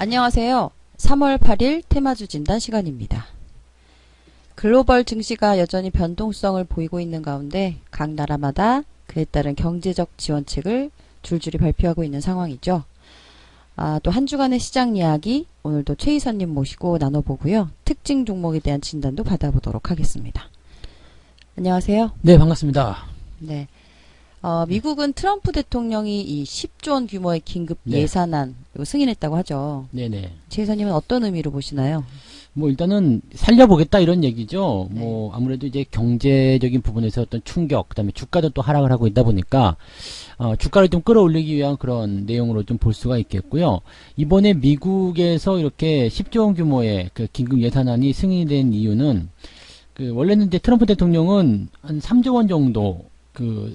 안녕하세요. 3월 8일 테마주 진단 시간입니다. 글로벌 증시가 여전히 변동성을 보이고 있는 가운데 각 나라마다 그에 따른 경제적 지원책을 줄줄이 발표하고 있는 상황이죠. 또 한 주간의 시장 이야기 오늘도 최 이사님 모시고 나눠보고요. 특징 종목에 대한 진단도 받아보도록 하겠습니다. 안녕하세요. 네, 반갑습니다. 네. 미국은 트럼프 대통령이 이 10조 원 규모의 긴급 네. 예산안 승인했다고 하죠. 네네. 최 이사님은 어떤 의미로 보시나요? 뭐 일단은 살려보겠다 이런 얘기죠. 네. 뭐 아무래도 이제 경제적인 부분에서 어떤 충격, 그다음에 주가도 또 하락을 하고 있다 보니까 주가를 좀 끌어올리기 위한 그런 내용으로 좀 볼 수가 있겠고요. 이번에 미국에서 이렇게 10조 원 규모의 그 긴급 예산안이 승인된 이유는 그 원래는 이제 트럼프 대통령은 한 3조 원 정도 그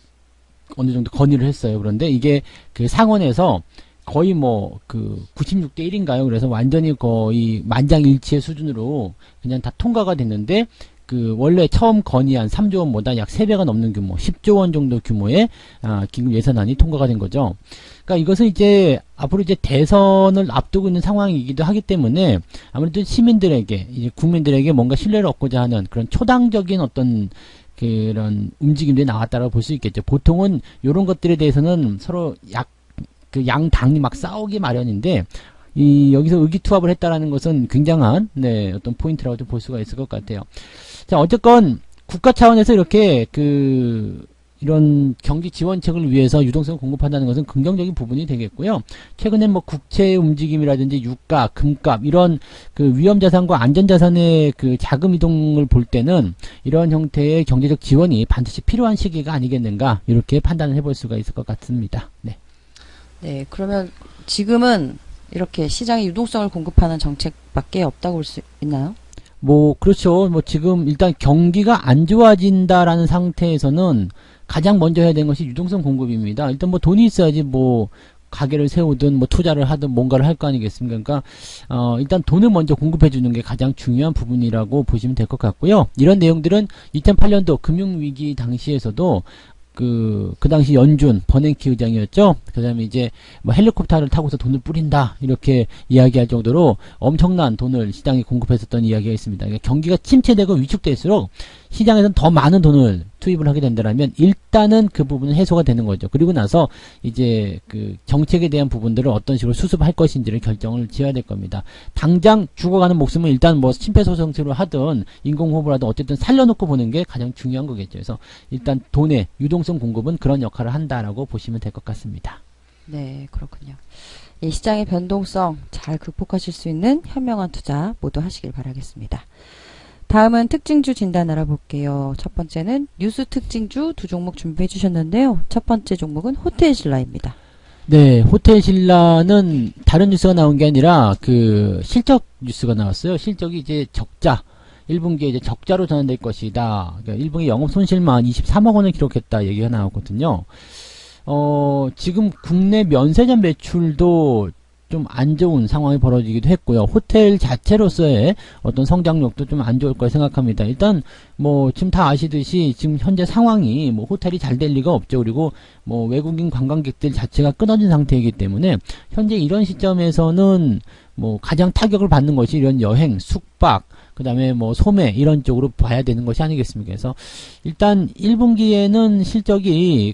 어느 정도 건의를 했어요. 그런데 이게 그 상원에서 거의 뭐 그 96대 1인가요? 그래서 완전히 거의 만장일치의 수준으로 그냥 다 통과가 됐는데 그 원래 처음 건의한 3조 원보다 약 3배가 넘는 규모, 10조 원 정도 규모의 긴급 예산안이 통과가 된 거죠. 그러니까 이것은 이제 앞으로 이제 대선을 앞두고 있는 상황이기도 하기 때문에 아무래도 시민들에게 이제 국민들에게 뭔가 신뢰를 얻고자 하는 그런 초당적인 어떤 그런 움직임들이 나왔다고 볼 수 있겠죠. 보통은 이런 것들에 대해서는 서로 그 양당이 막 싸우기 마련인데, 여기서 의기투합을 했다라는 것은 굉장한, 어떤 포인트라고 좀 볼 수가 있을 것 같아요. 자, 어쨌건, 국가 차원에서 이렇게 이런 경기 지원책을 위해서 유동성을 공급한다는 것은 긍정적인 부분이 되겠고요. 최근에 뭐 국채 움직임이라든지 유가, 금값 이런 그 위험자산과 안전자산의 그 자금 이동을 볼 때는 이런 형태의 경제적 지원이 반드시 필요한 시기가 아니겠는가 이렇게 판단을 해볼 수가 있을 것 같습니다. 네. 네, 그러면 지금은 이렇게 시장에 유동성을 공급하는 정책밖에 없다고 볼 수 있나요? 뭐 그렇죠. 뭐 지금 일단 경기가 안 좋아진다라는 상태에서는 가장 먼저 해야 되는 것이 유동성 공급입니다. 일단 뭐 돈이 있어야지 뭐 가게를 세우든 뭐 투자를 하든 뭔가를 할 거 아니겠습니까? 그러니까 일단 돈을 먼저 공급해 주는 게 가장 중요한 부분이라고 보시면 될 것 같고요. 이런 내용들은 2008년도 금융위기 당시에서도 그 당시 연준 버냉키 의장이었죠. 그 다음에 이제 뭐 헬리콥터를 타고서 돈을 뿌린다 이렇게 이야기할 정도로 엄청난 돈을 시장에 공급했었던 이야기가 있습니다. 그러니까 경기가 침체되고 위축될수록 시장에서는 더 많은 돈을 투입을 하게 된다면 일단은 그 부분은 해소가 되는 거죠. 그리고 나서 이제 그 정책에 대한 부분들을 어떤 식으로 수습할 것인지를 결정을 지어야 될 겁니다. 당장 죽어가는 목숨은 일단 뭐 심폐소생술을 하든 인공호흡을 하든 어쨌든 살려놓고 보는 게 가장 중요한 거겠죠. 그래서 일단 돈의 유동성 공급은 그런 역할을 한다라고 보시면 될 것 같습니다. 네, 그렇군요. 이 시장의 변동성 잘 극복하실 수 있는 현명한 투자 모두 하시길 바라겠습니다. 다음은 특징주 진단 알아볼게요. 첫 번째는 뉴스 특징주 두 종목 준비해 주셨는데요. 첫 번째 종목은 호텔신라입니다. 네, 호텔신라는 다른 뉴스가 나온 게 아니라 그 실적 뉴스가 나왔어요. 실적이 이제 적자. 1분기에 이제 적자로 전환될 것이다. 그러니까 1분기 영업 손실만 23억 원을 기록했다 얘기가 나왔거든요. 지금 국내 면세점 매출도 좀 안 좋은 상황이 벌어지기도 했고요. 호텔 자체로서의 어떤 성장력도 좀 안 좋을 거라 생각합니다. 일단 뭐 지금 다 아시듯이 지금 현재 상황이 뭐 호텔이 잘 될 리가 없죠. 그리고 뭐 외국인 관광객들 자체가 끊어진 상태이기 때문에 현재 이런 시점에서는 뭐 가장 타격을 받는 것이 이런 여행, 숙박, 그 다음에 뭐 소매 이런 쪽으로 봐야 되는 것이 아니겠습니까? 그래서 일단 1분기에는 실적이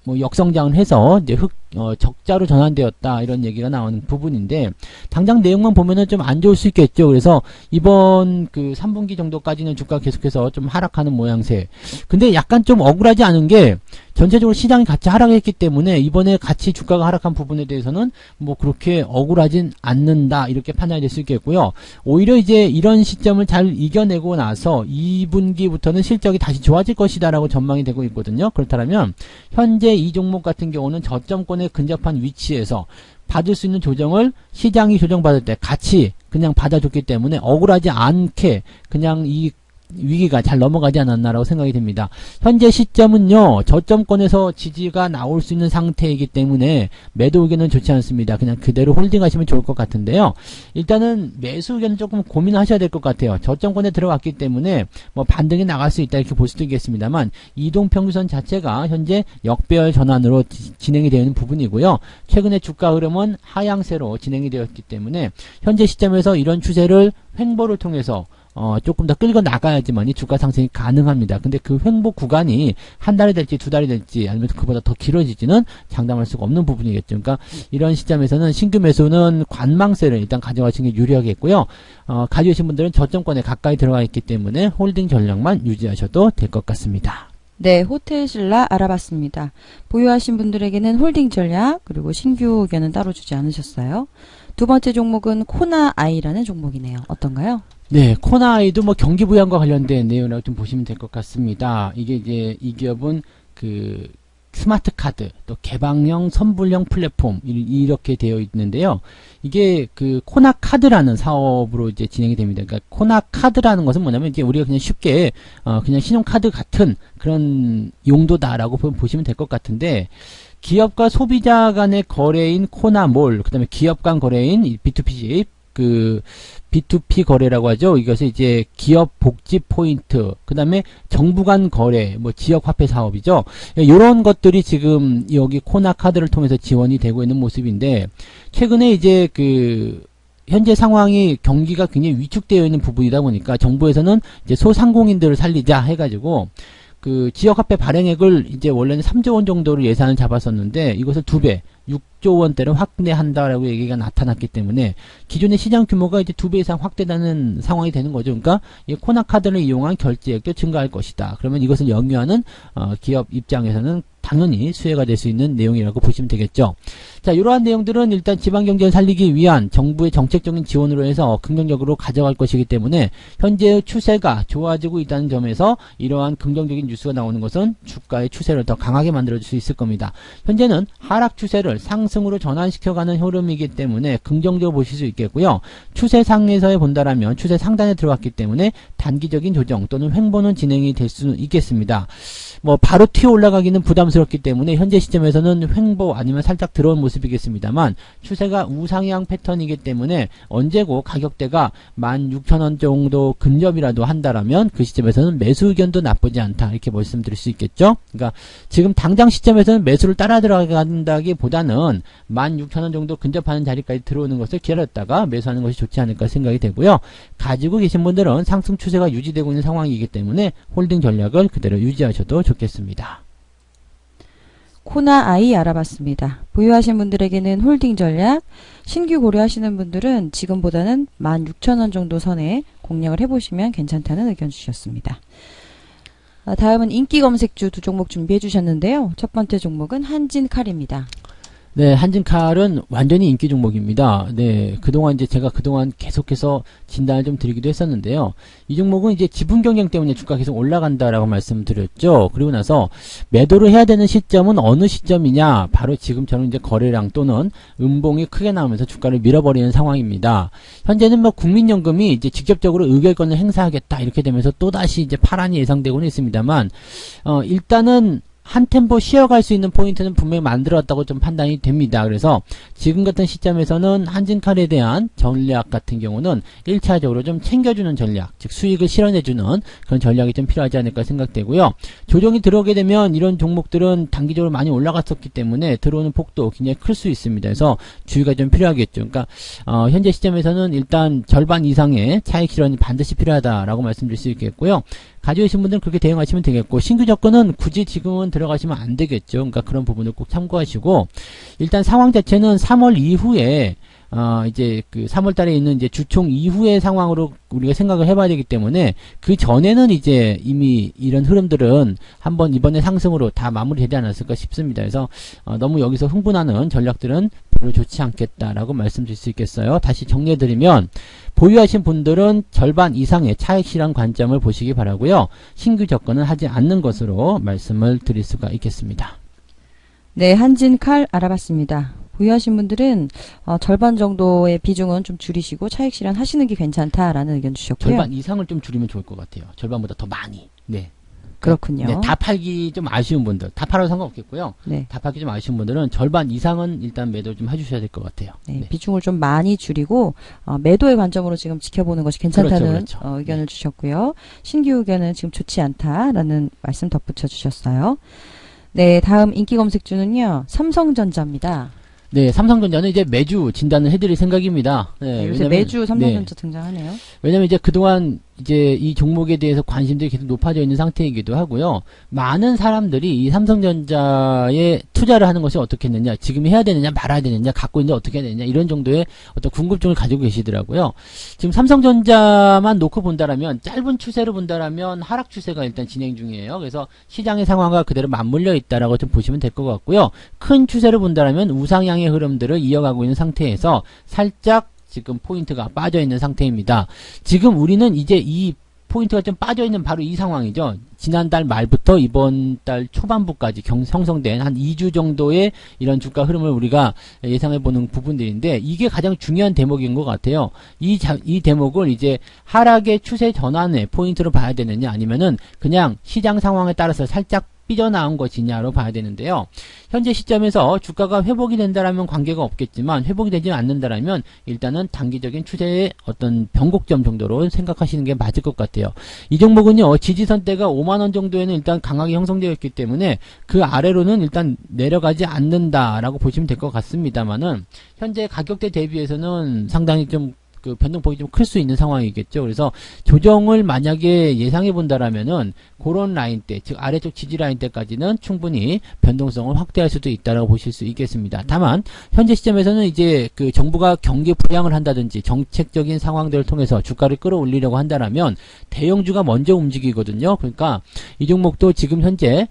뭐 역성장을 해서 이제 적자로 전환되었다 이런 얘기가 나오는 부분인데 당장 내용만 보면은 좀 안 좋을 수 있겠죠. 그래서 이번 그 3분기 정도까지는 주가 계속해서 좀 하락하는 모양새. 근데 약간 좀 억울하지 않은 게 전체적으로 시장이 같이 하락했기 때문에 이번에 같이 주가가 하락한 부분에 대해서는 뭐 그렇게 억울하진 않는다 이렇게 판단이 될 수 있겠고요. 오히려 이제 이런 시점을 잘 이겨내고 나서 2분기부터는 실적이 다시 좋아질 것이다라고 전망이 되고 있거든요. 그렇다면 현재 이 종목 같은 경우는 저점권에 근접한 위치에서 받을 수 있는 조정을 시장이 조정받을 때 같이 그냥 받아줬기 때문에 억울하지 않게 그냥 이 위기가 잘 넘어가지 않았나라고 생각이 됩니다. 현재 시점은요, 저점권에서 지지가 나올 수 있는 상태이기 때문에 매도 의견은 좋지 않습니다. 그냥 그대로 홀딩하시면 좋을 것 같은데요. 일단은 매수 의견은 조금 고민하셔야 될 것 같아요. 저점권에 들어갔기 때문에 뭐 반등이 나갈 수 있다 이렇게 볼 수도 있겠습니다만, 이동평균선 자체가 현재 역배열 전환으로 진행이 되어 있는 부분이고요. 최근에 주가 흐름은 하향세로 진행이 되었기 때문에 현재 시점에서 이런 추세를 횡보를 통해서 조금 더 끌고 나가야지만이 주가 상승이 가능합니다. 근데 그 횡보 구간이 한 달이 될지 두 달이 될지 아니면 그보다 더 길어지지는 장담할 수가 없는 부분이겠죠. 그러니까 이런 시점에서는 신규 매수는 관망세를 일단 가져가시는 게 유리하겠고요. 가지고 계신 분들은 저점권에 가까이 들어가 있기 때문에 홀딩 전략만 유지하셔도 될 것 같습니다. 네, 호텔신라 알아봤습니다. 보유하신 분들에게는 홀딩 전략 그리고 신규 의견은 따로 주지 않으셨어요. 두 번째 종목은 코나아이라는 종목이네요. 어떤가요? 네, 코나아이도 뭐 경기 부양과 관련된 내용이라고 좀 보시면 될 것 같습니다. 이게 이제 이 기업은 그 스마트 카드, 또 개방형 선불형 플랫폼 이렇게 되어 있는데요. 이게 그 코나 카드라는 사업으로 이제 진행이 됩니다. 그러니까 코나 카드라는 것은 뭐냐면 이제 우리가 그냥 쉽게 그냥 신용카드 같은 그런 용도다라고 보시면 될 것 같은데, 기업과 소비자 간의 거래인 코나몰, 그다음에 기업 간 거래인 B2P 그 B2P 거래라고 하죠. 이것을 이제 기업 복지 포인트, 그 다음에 정부 간 거래, 뭐 지역 화폐 사업이죠. 이런 것들이 지금 여기 코나 카드를 통해서 지원이 되고 있는 모습인데, 최근에 이제 그 현재 상황이 경기가 굉장히 위축되어 있는 부분이다 보니까 정부에서는 이제 소상공인들을 살리자 해가지고 그 지역화폐 발행액을 이제 원래는 3조 원 정도로 예산을 잡았었는데 이것을 2배 6조 원대로 확대한다라고 얘기가 나타났기 때문에 기존의 시장 규모가 이제 2배 이상 확대되는 상황이 되는 거죠. 그러니까 이 코나 카드를 이용한 결제액도 증가할 것이다. 그러면 이것을 영위하는 기업 입장에서는 당연히 수혜가 될 수 있는 내용이라고 보시면 되겠죠. 자, 이러한 내용들은 일단 지방경제를 살리기 위한 정부의 정책적인 지원으로 해서 긍정적으로 가져갈 것이기 때문에 현재의 추세가 좋아지고 있다는 점에서 이러한 긍정적인 뉴스가 나오는 것은 주가의 추세를 더 강하게 만들어줄 수 있을 겁니다. 현재는 하락 추세를 상승으로 전환시켜가는 흐름이기 때문에 긍정적으로 보실 수 있겠고요. 추세상에서 본다라면 추세 상단에 들어갔기 때문에 단기적인 조정 또는 횡보는 진행이 될 수 있겠습니다. 뭐 바로 튀어 올라가기는 부담스럽기 때문에 현재 시점에서는 횡보 아니면 살짝 들어온 모습이겠습니다만, 추세가 우상향 패턴이기 때문에 언제고 가격대가 16,000원 정도 근접이라도 한다라면 그 시점에서는 매수 의견도 나쁘지 않다 이렇게 말씀드릴 수 있겠죠. 그러니까 지금 당장 시점에서는 매수를 따라 들어간다기보다는 16,000원 정도 근접하는 자리까지 들어오는 것을 기다렸다가 매수하는 것이 좋지 않을까 생각이 되고요. 가지고 계신 분들은 상승 추세가 유지되고 있는 상황이기 때문에 홀딩 전략을 그대로 유지하셔도 좋겠습니다. 코나아이 알아봤습니다. 보유하신 분들에게는 홀딩 전략, 신규 고려하시는 분들은 지금보다는 16,000원 정도 선에 공략을 해보시면 괜찮다는 의견 주셨습니다. 다음은 인기 검색주 두 종목 준비해 주셨는데요. 첫 번째 종목은 한진칼입니다. 네, 한진칼은 완전히 인기 종목입니다. 네, 제가 그동안 계속해서 진단을 좀 드리기도 했었는데요. 이 종목은 이제 지분 경쟁 때문에 주가 계속 올라간다라고 말씀드렸죠. 그리고 나서 매도를 해야 되는 시점은 어느 시점이냐? 바로 지금처럼 이제 거래량 또는 음봉이 크게 나오면서 주가를 밀어버리는 상황입니다. 현재는 뭐 국민연금이 이제 직접적으로 의결권을 행사하겠다 이렇게 되면서 또다시 이제 파란이 예상되고는 있습니다만, 일단은 한 템포 쉬어갈 수 있는 포인트는 분명히 만들었다고 좀 판단이 됩니다. 그래서 지금 같은 시점에서는 한진칼에 대한 전략 같은 경우는 1차적으로 좀 챙겨주는 전략, 즉 수익을 실현해주는 그런 전략이 좀 필요하지 않을까 생각되고요. 조정이 들어오게 되면 이런 종목들은 단기적으로 많이 올라갔었기 때문에 들어오는 폭도 굉장히 클 수 있습니다. 그래서 주의가 좀 필요하겠죠. 그러니까 현재 시점에서는 일단 절반 이상의 차익 실현이 반드시 필요하다라고 말씀드릴 수 있겠고요. 가지고 계신 분들은 그렇게 대응하시면 되겠고, 신규 접근은 굳이 지금은 들어가시면 안 되겠죠. 그러니까 그런 부분을 꼭 참고하시고, 일단 상황 자체는 3월 이후에 이제 그 3월 달에 있는 이제 주총 이후의 상황으로 우리가 생각을 해봐야 되기 때문에, 그 전에는 이제 이미 이런 흐름들은 한번 이번에 상승으로 다 마무리되지 않았을까 싶습니다. 그래서 너무 여기서 흥분하는 전략들은 별로 좋지 않겠다라고 말씀드릴 수 있겠어요. 다시 정리해드리면, 보유하신 분들은 절반 이상의 차익 실현 관점을 보시기 바라고요. 신규 접근은 하지 않는 것으로 말씀을 드릴 수가 있겠습니다. 네, 한진칼 알아봤습니다. 보유하신 분들은 절반 정도의 비중은 좀 줄이시고 차익 실현 하시는 게 괜찮다라는 의견 주셨고요. 절반 이상을 좀 줄이면 좋을 것 같아요. 절반보다 더 많이. 네. 그렇군요. 네, 다 팔기 좀 아쉬운 분들, 다 팔아도 상관없겠고요. 네. 다 팔기 좀 아쉬운 분들은 절반 이상은 일단 매도 좀 해주셔야 될 것 같아요. 네, 비중을 좀 많이 줄이고 매도의 관점으로 지금 지켜보는 것이 괜찮다는 그렇죠. 의견을 주셨고요. 신규 의견은 지금 좋지 않다라는 말씀 덧붙여 주셨어요. 네, 다음 인기 검색주는요. 삼성전자입니다. 네, 삼성전자는 이제 매주 진단을 해드릴 생각입니다. 네, 요새 매주 삼성전자 등장하네요. 왜냐면 이제 그동안 이제 이 종목에 대해서 관심들이 계속 높아져 있는 상태이기도 하고요. 많은 사람들이 이 삼성전자에 투자를 하는 것이 어떻게 했느냐, 지금 해야 되느냐, 말아야 되느냐, 갖고 있는데 어떻게 해야 되느냐, 이런 정도의 어떤 궁금증을 가지고 계시더라고요. 지금 삼성전자만 놓고 본다라면, 짧은 추세로 본다라면 하락 추세가 일단 진행 중이에요. 그래서 시장의 상황과 그대로 맞물려 있다라고 좀 보시면 될 것 같고요. 큰 추세로 본다라면 우상향의 흐름들을 이어가고 있는 상태에서 살짝 지금 포인트가 빠져 있는 상태입니다. 지금 우리는 이제 이 포인트가 좀 빠져 있는 바로 이 상황이죠. 지난달 말부터 이번 달 초반부까지 형성된 한 2주 정도의 이런 주가 흐름을 우리가 예상해 보는 부분들인데, 이게 가장 중요한 대목인 것 같아요. 이 대목을 이제 하락의 추세 전환의 포인트로 봐야 되느냐, 아니면은 그냥 시장 상황에 따라서 살짝 삐져나온 것이냐로 봐야 되는데요. 현재 시점에서 주가가 회복이 된다라면 관계가 없겠지만, 회복이 되지 않는다라면 일단은 단기적인 추세의 어떤 변곡점 정도로 생각하시는 게 맞을 것 같아요. 이 종목은요, 지지선대가 5만원 정도에는 일단 강하게 형성되어 있기 때문에 그 아래로는 일단 내려가지 않는다라고 보시면 될 것 같습니다만은, 현재 가격대 대비해서는 상당히 좀 그 변동폭이 좀 클 수 있는 상황이겠죠. 그래서 조정을 만약에 예상해 본다라면은 그런 라인대, 즉 아래쪽 지지 라인대까지는 충분히 변동성을 확대할 수도 있다라고 보실 수 있겠습니다. 다만 현재 시점에서는 이제 그 정부가 경기 부양을 한다든지 정책적인 상황들을 통해서 주가를 끌어올리려고 한다라면 대형주가 먼저 움직이거든요. 그러니까 이 종목도 지금 현재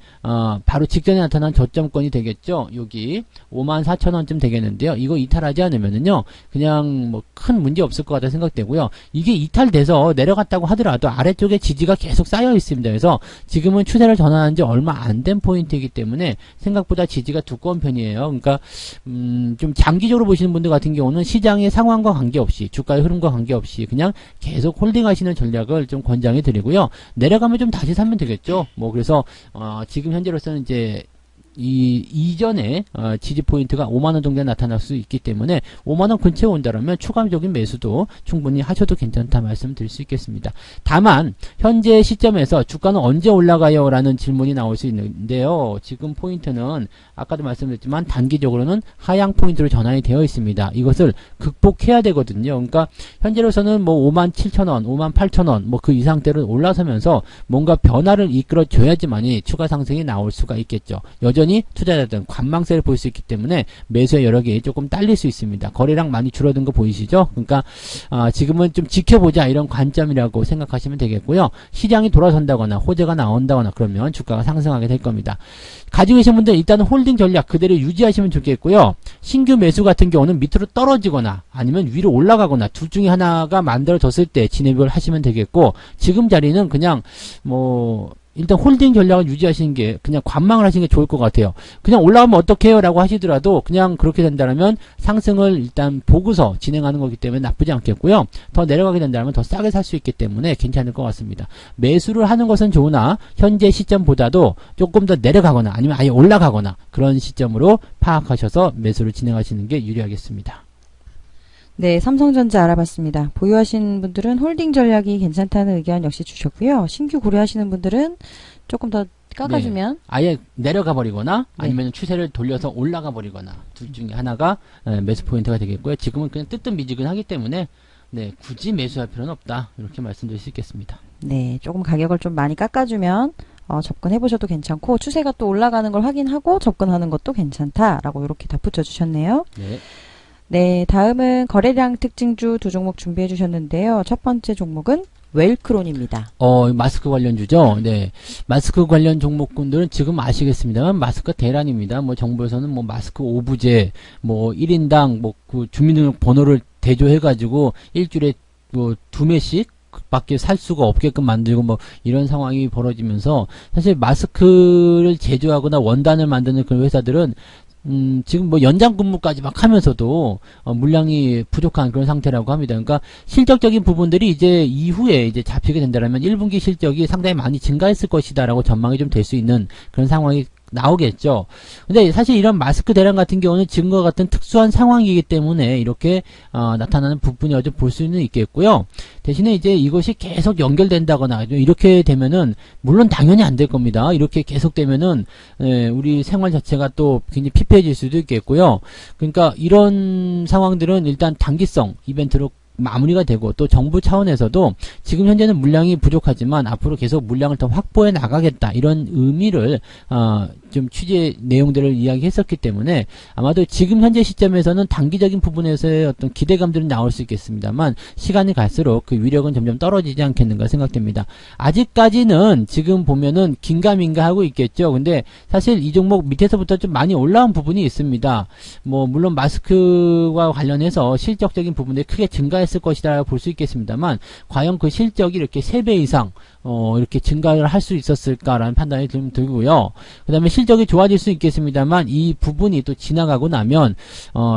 바로 직전에 나타난 저점권이 되겠죠. 여기 54,000원쯤 되겠는데요. 이거 이탈하지 않으면은요, 그냥 뭐 큰 문제 없을 것 같다 생각되고요. 이게 이탈돼서 내려갔다고 하더라도 아래쪽에 지지가 계속 쌓여 있습니다. 그래서 지금은 추세를 전환한 지 얼마 안 된 포인트이기 때문에 생각보다 지지가 두꺼운 편이에요. 그러니까 좀 장기적으로 보시는 분들 같은 경우는 시장의 상황과 관계없이, 주가의 흐름과 관계없이 그냥 계속 홀딩하시는 전략을 좀 권장해 드리고요. 내려가면 좀 다시 사면 되겠죠. 뭐 그래서 지금 현재로서는 이제 이전에 지지 포인트가 5만원 정도에 나타날 수 있기 때문에 5만원 근처에 온다면 추가적인 매수도 충분히 하셔도 괜찮다 말씀드릴 수 있겠습니다. 다만 현재 시점에서 주가는 언제 올라가요? 라는 질문이 나올 수 있는데요. 지금 포인트는 아까도 말씀드렸지만 단기적으로는 하향 포인트로 전환이 되어 있습니다. 이것을 극복해야 되거든요. 그러니까 현재로서는 뭐 57,000원, 58,000원 뭐 그 이상대로 올라서면서 뭔가 변화를 이끌어 줘야지만이 추가 상승이 나올 수가 있겠죠. 여전히 투자자들은 관망세를 볼 수 있기 때문에 매수의 여력이 조금 딸릴 수 있습니다. 거래량 많이 줄어든 거 보이시죠? 그러니까 지금은 좀 지켜보자, 이런 관점이라고 생각하시면 되겠고요. 시장이 돌아선다거나 호재가 나온다거나 그러면 주가가 상승하게 될 겁니다. 가지고 계신 분들 일단은 홀딩 전략 그대로 유지하시면 좋겠고요. 신규 매수 같은 경우는 밑으로 떨어지거나 아니면 위로 올라가거나 둘 중에 하나가 만들어졌을 때 진입을 하시면 되겠고, 지금 자리는 그냥 뭐 일단 홀딩 전략을 유지하시는 게, 그냥 관망을 하시는 게 좋을 것 같아요. 그냥 올라가면 어떡해요? 라고 하시더라도 그냥 그렇게 된다면 상승을 일단 보고서 진행하는 거기 때문에 나쁘지 않겠고요. 더 내려가게 된다면 더 싸게 살 수 있기 때문에 괜찮을 것 같습니다. 매수를 하는 것은 좋으나 현재 시점보다도 조금 더 내려가거나 아니면 아예 올라가거나 그런 시점으로 파악하셔서 매수를 진행하시는 게 유리하겠습니다. 네, 삼성전자 알아봤습니다. 보유하신 분들은 홀딩 전략이 괜찮다는 의견 역시 주셨고요. 신규 고려하시는 분들은 조금 더 깎아주면 네, 아예 내려가 버리거나 아니면 추세를 돌려서 올라가 버리거나 둘 중에 하나가 매수 포인트가 되겠고요. 지금은 그냥 뜨뜻미지근하기 때문에 굳이 매수할 필요는 없다, 이렇게 말씀드릴 수 있겠습니다. 네, 조금 가격을 좀 많이 깎아주면 접근해 보셔도 괜찮고, 추세가 또 올라가는 걸 확인하고 접근하는 것도 괜찮다라고 이렇게 덧붙여 주셨네요. 네. 네, 다음은 거래량 특징주 두 종목 준비해 주셨는데요. 첫 번째 종목은 웰크론입니다. 마스크 관련주죠. 네. 마스크 관련 종목군들은 지금 아시겠습니다만 마스크 대란입니다. 뭐 정부에서는 뭐 마스크 오부제, 뭐 1인당 뭐 그 주민등록 번호를 대조해가지고 일주일에 뭐 2매씩 밖에 살 수가 없게끔 만들고 뭐 이런 상황이 벌어지면서, 사실 마스크를 제조하거나 원단을 만드는 그런 회사들은 지금 뭐 연장 근무까지 막 하면서도 물량이 부족한 그런 상태라고 합니다. 그러니까 실적적인 부분들이 이제 이후에 이제 잡히게 된다면 1분기 실적이 상당히 많이 증가했을 것이다라고 전망이 좀 될 수 있는 그런 상황이 나오겠죠. 근데 사실 이런 마스크 대란 같은 경우는 지금과 같은 특수한 상황이기 때문에 이렇게 나타나는 부분이 어좀 볼 수는 있겠고요. 대신에 이제 이것이 계속 연결된다거나 이렇게 되면은 물론 당연히 안 될 겁니다. 이렇게 계속 되면은 우리 생활 자체가 또 굉장히 피폐해질 수도 있겠고요. 그러니까 이런 상황들은 일단 단기성 이벤트로 마무리가 되고 또 정부 차원에서도 지금 현재는 물량이 부족하지만 앞으로 계속 물량을 더 확보해 나가겠다 이런 의미를 좀 취재 내용들을 이야기했었기 때문에 아마도 지금 현재 시점에서는 단기적인 부분에서의 어떤 기대감들은 나올 수 있겠습니다만 시간이 갈수록 그 위력은 점점 떨어지지 않겠는가 생각됩니다. 아직까지는 지금 보면은 긴가민가 하고 있겠죠. 근데 사실 이 종목 밑에서부터 좀 많이 올라온 부분이 있습니다. 뭐 물론 마스크와 관련해서 실적적인 부분들이 크게 증가했을 것이다 볼 수 있겠습니다만 과연 그 실적이 이렇게 3배 이상 이렇게 증가를 할 수 있었을까라는 판단이 좀 들고요. 그 다음에 실적이 좋아질 수 있겠습니다만 이 부분이 또 지나가고 나면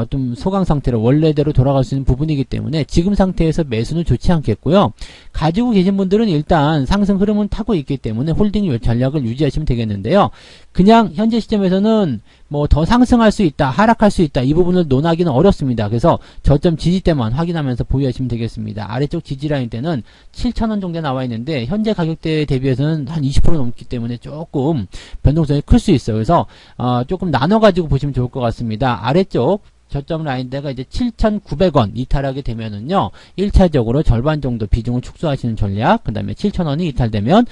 좀 소강 상태로 원래대로 돌아갈 수 있는 부분이기 때문에 지금 상태에서 매수는 좋지 않겠고요. 가지고 계신 분들은 일단 상승 흐름은 타고 있기 때문에 홀딩 전략을 유지하시면 되겠는데요. 그냥 현재 시점에서는 뭐 더 상승할 수 있다, 하락할 수 있다 이 부분을 논하기는 어렵습니다. 그래서 저점 지지대만 확인하면서 보유하시면 되겠습니다. 아래쪽 지지라인 때는 7,000원 정도 나와 있는데 현재 가격대에 대비해서는 한 20% 넘기 때문에 조금 변동성이 클 수 있어요. 그래서 조금 나눠 가지고 보시면 좋을 것 같습니다. 아래쪽 저점 라인대가 이제 7,900원 이탈하게 되면은요, 1차적으로 절반 정도 비중을 축소하시는 전략, 그 다음에 7,000원이 이탈되면,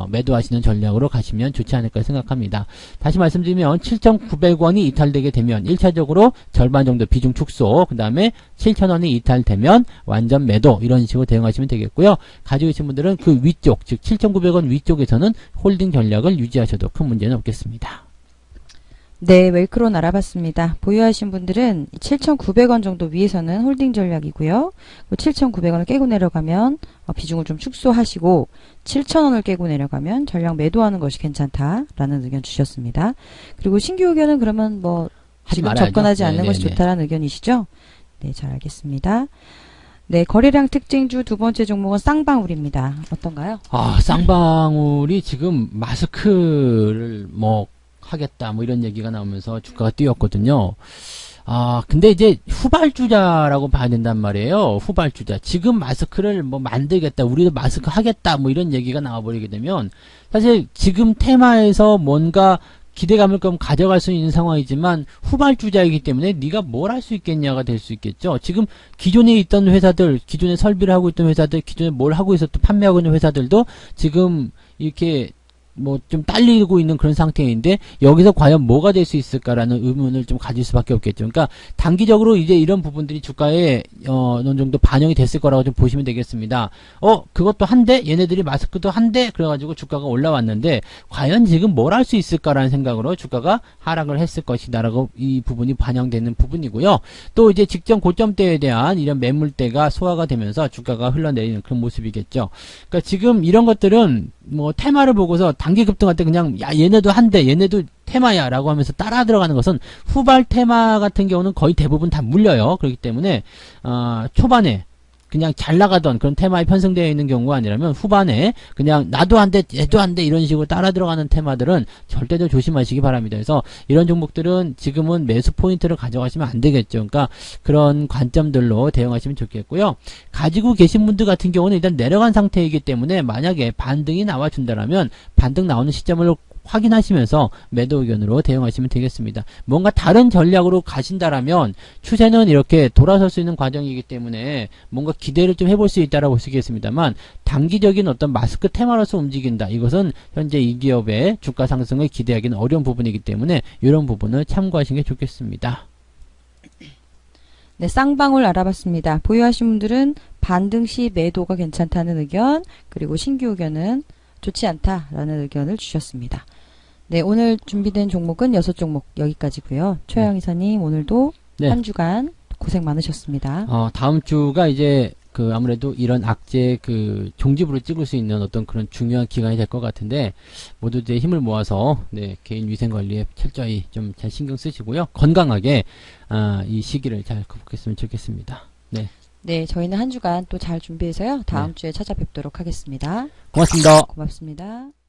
매도하시는 전략으로 가시면 좋지 않을까 생각합니다. 다시 말씀드리면, 7,900원이 이탈되게 되면, 1차적으로 절반 정도 비중 축소, 그 다음에 7,000원이 이탈되면, 완전 매도, 이런 식으로 대응하시면 되겠고요. 가지고 계신 분들은 그 위쪽, 즉, 7,900원 위쪽에서는 홀딩 전략을 유지하셔도 큰 문제는 없겠습니다. 네, 웰크론 알아봤습니다. 보유하신 분들은 7,900원 정도 위에서는 홀딩 전략이고요. 7,900원을 깨고 내려가면 비중을 좀 축소하시고 7,000원을 깨고 내려가면 전략 매도하는 것이 괜찮다라는 의견 주셨습니다. 그리고 신규 의견은 그러면 뭐 지금 말아야죠. 접근하지 않는 네네네. 것이 좋다라는 의견이시죠? 네, 잘 알겠습니다. 네, 거래량 특징주 두 번째 종목은 쌍방울입니다. 어떤가요? 쌍방울이 지금 마스크를 뭐 하겠다 뭐 이런 얘기가 나오면서 주가가 뛰었거든요. 근데 이제 후발주자라고 봐야 된단 말이에요. 후발주자. 지금 마스크를 뭐 만들겠다, 우리도 마스크 하겠다 뭐 이런 얘기가 나와버리게 되면 사실 지금 테마에서 뭔가 기대감을 좀 가져갈 수 있는 상황이지만 후발주자이기 때문에 네가 뭘 할 수 있겠냐가 될 수 있겠죠. 지금 기존에 있던 회사들, 기존에 설비를 하고 있던 회사들, 기존에 뭘 하고 있었던 판매하고 있는 회사들도 지금 이렇게 뭐 좀 딸리고 있는 그런 상태인데 여기서 과연 뭐가 될 수 있을까라는 의문을 좀 가질 수밖에 없겠죠. 그러니까 단기적으로 이제 이런 부분들이 주가에 어느 정도 반영이 됐을 거라고 좀 보시면 되겠습니다. 그것도 한데 얘네들이 마스크도 한데 그래가지고 주가가 올라왔는데 과연 지금 뭘 할 수 있을까라는 생각으로 주가가 하락을 했을 것이다라고 이 부분이 반영되는 부분이고요. 또 이제 직전 고점대에 대한 이런 매물대가 소화가 되면서 주가가 흘러내리는 그런 모습이겠죠. 그러니까 지금 이런 것들은 뭐 테마를 보고서 단기 급등할 때 그냥 야 얘네도 한대 얘네도 테마야 라고 하면서 따라 들어가는 것은 후발 테마 같은 경우는 거의 대부분 다 물려요. 그렇기 때문에 초반에 그냥 잘 나가던 그런 테마에 편성되어 있는 경우가 아니라면 후반에 그냥 나도 안 돼, 얘도 안 돼 이런 식으로 따라 들어가는 테마들은 절대로 조심하시기 바랍니다. 그래서 이런 종목들은 지금은 매수 포인트를 가져가시면 안 되겠죠. 그러니까 그런 관점들로 대응하시면 좋겠고요. 가지고 계신 분들 같은 경우는 일단 내려간 상태이기 때문에 만약에 반등이 나와준다라면 반등 나오는 시점을 확인하시면서 매도 의견으로 대응하시면 되겠습니다. 뭔가 다른 전략으로 가신다라면 추세는 이렇게 돌아설 수 있는 과정이기 때문에 뭔가 기대를 좀 해볼 수 있다라고 볼 수 있겠습니다만 단기적인 어떤 마스크 테마로서 움직인다. 이것은 현재 이 기업의 주가 상승을 기대하기는 어려운 부분이기 때문에 이런 부분을 참고하시는 게 좋겠습니다. 네, 쌍방울 알아봤습니다. 보유하신 분들은 반등 시 매도가 괜찮다는 의견, 그리고 신규 의견은 좋지 않다라는 의견을 주셨습니다. 네, 오늘 준비된 종목은 6종목 여기까지고요. 최영 이사님 오늘도 네. 한 주간 고생 많으셨습니다. 다음 주가 이제 그 아무래도 이런 악재 그 종지부를 찍을 수 있는 어떤 그런 중요한 기간이 될 것 같은데 모두들 힘을 모아서 네, 개인 위생 관리에 철저히 좀 잘 신경 쓰시고요. 건강하게 이 시기를 잘 극복했으면 좋겠습니다. 네. 네, 저희는 한 주간 또 잘 준비해서요. 다음 네. 주에 찾아뵙도록 하겠습니다. 고맙습니다. 고맙습니다.